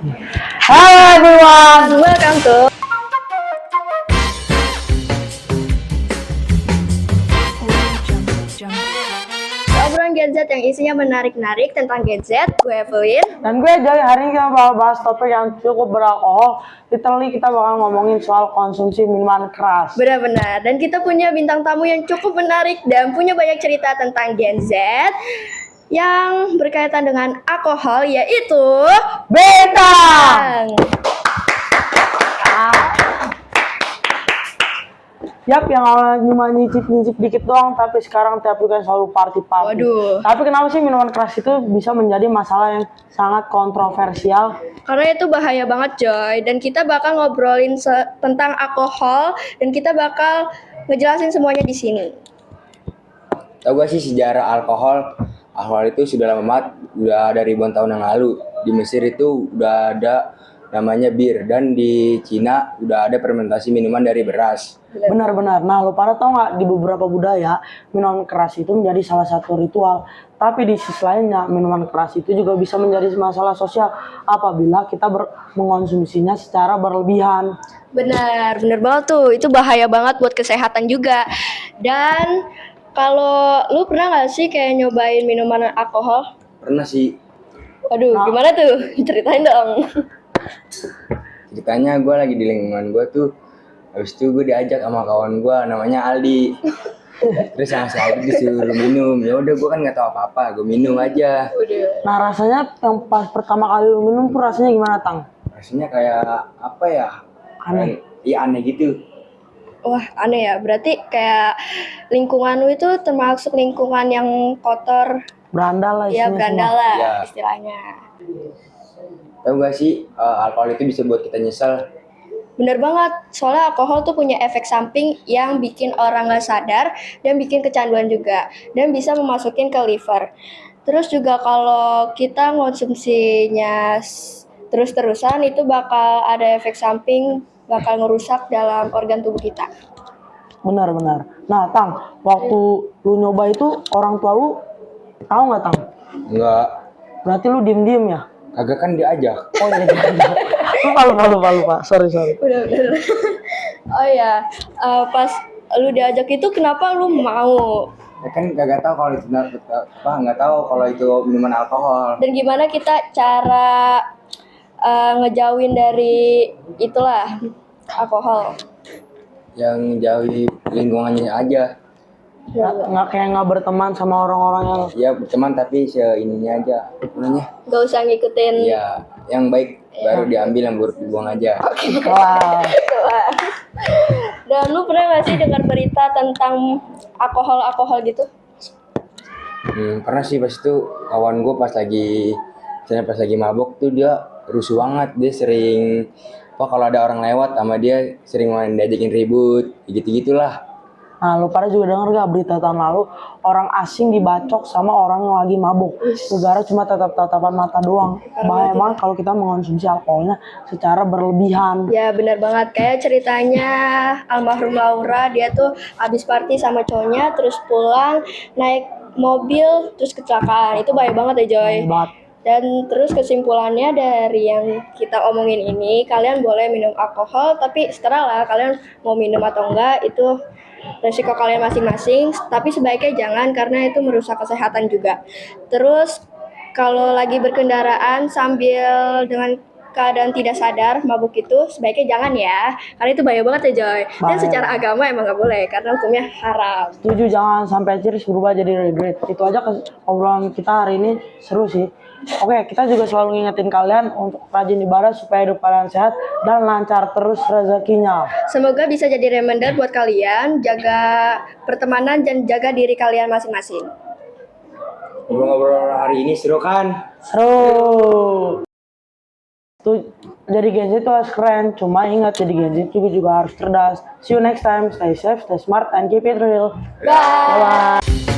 Hello everyone, Welcome to obrolan gadget yang isinya menarik-narik tentang gadget. Gue Evelyn. dan gue Joy. Hari ini kita bakal bahas topik yang cukup beralkohol. Literally kita bakal ngomongin soal konsumsi minuman keras. Benar-benar. Dan kita punya bintang tamu yang cukup menarik dan punya banyak cerita tentang Gen Z yang berkaitan dengan alkohol, yaitu Bintang! Yap, yang awalnya cuma nyicip-nyicip dikit doang, tapi sekarang tiap weekend selalu party-party. Waduh. Tapi kenapa sih minuman keras itu bisa menjadi masalah yang sangat kontroversial? Karena itu bahaya banget, Joy. Dan kita bakal ngobrolin tentang alkohol dan kita bakal ngejelasin semuanya di sini. Tahu gak sih sejarah alkohol? Alkohol itu sudah lama banget, udah ada ribuan tahun yang lalu. Di Mesir itu udah ada namanya bir, dan di Cina udah ada fermentasi minuman dari beras. Benar-benar. Nah, lo pada tau nggak, di beberapa budaya minuman keras itu menjadi salah satu ritual. Tapi di sisi lainnya, minuman keras itu juga bisa menjadi masalah sosial apabila kita mengonsumsinya secara berlebihan. Benar banget tuh. Itu bahaya banget buat kesehatan juga. Dan kalau lu pernah nggak sih kayak nyobain minuman alkohol? Pernah sih. Waduh, gimana tuh? Ceritain dong. Ceritanya gue lagi di lingkungan gue tuh, habis itu gue diajak sama kawan gue namanya Aldi. Terus sama si Aldi disuruh minum. Ya udah, gue kan nggak tahu apa-apa, gue minum aja. Nah, rasanya yang pas pertama kali lo minum tuh rasanya gimana, Tang? Rasanya kayak apa ya? Aneh. Iya, aneh gitu. Wah, aneh ya. Berarti kayak lingkungan lu itu termasuk lingkungan yang kotor. Berandal lah Ya, isinya berandal semua. lah Ya. istilahnya. Tahu gak sih, alkohol itu bisa buat kita nyesel. Bener banget, soalnya alkohol tuh punya efek samping yang bikin orang gak sadar dan bikin kecanduan juga. Dan bisa memasukin ke liver. Terus juga kalau kita ngonsumsinya terus-terusan itu bakal ada efek samping, bakal ngerusak dalam organ tubuh kita. Benar-benar. Nah, Tang, waktu lu nyoba itu orang tua lu tahu nggak, Tang? Enggak, Berarti lu diem-diem ya? kagak kan diajak. Oh iya, lupa. Sorry. Udah. Oh ya, pas lu diajak itu kenapa lu mau? Ya kan kagak tahu kalau itu nggak tahu kalau itu minuman alkohol. Dan gimana kita cara ngejauhin dari itulah alkohol? Yang jauhi lingkungannya aja. Nggak berteman sama orang-orang yang Ya berteman tapi seininya aja. Namanya? Gak usah ngikutin. Ya, yang baik baru diambil, yang buruk dibuang aja. wah. Dan lu pernah gak sih dengar berita tentang alkohol gitu? Pernah sih, pas itu kawan gue pas lagi mabok tuh dia rusuh banget. Dia sering kalau ada orang lewat sama dia sering diajakin ribut, gitu-gitulah. Nah, lu pada juga denger gak berita tahun lalu orang asing dibacok sama orang yang lagi mabuk. Negara cuma tatap-tatapan mata doang. Bahaya banget kalau kita mengonsumsi alkoholnya secara berlebihan. Ya benar banget, kayak ceritanya almarhum Laura. Dia tuh habis party sama cowoknya, terus pulang naik mobil terus kecelakaan. Itu bahaya banget ya, Joy. Banget. Dan terus kesimpulannya dari yang kita omongin ini, kalian boleh minum alkohol, tapi setelah lah kalian mau minum atau enggak, itu resiko kalian masing-masing. Tapi sebaiknya jangan, karena itu merusak kesehatan juga. Terus kalau lagi berkendaraan sambil dengan keadaan tidak sadar mabuk itu, sebaiknya jangan ya, karena itu bahaya banget ya, Joy. Dan Bahaya. secara agama emang gak boleh, karena hukumnya haram. Setuju, jangan sampai cheers berubah jadi regret. Itu aja obrolan kita hari ini, seru sih. Oke, kita juga selalu ngingetin kalian untuk rajin ibadah supaya hidup kalian sehat dan lancar terus rezekinya. Semoga bisa jadi reminder buat kalian, jaga pertemanan dan jaga diri kalian masing-masing. Ngobrol-ngobrol hari ini seru kan? Seru. Tuh, jadi Gen Z itu harus keren. Cuma ingat, jadi Gen Z juga harus cerdas. See you next time. Stay safe, stay smart, and keep it real. Bye. Bye-bye.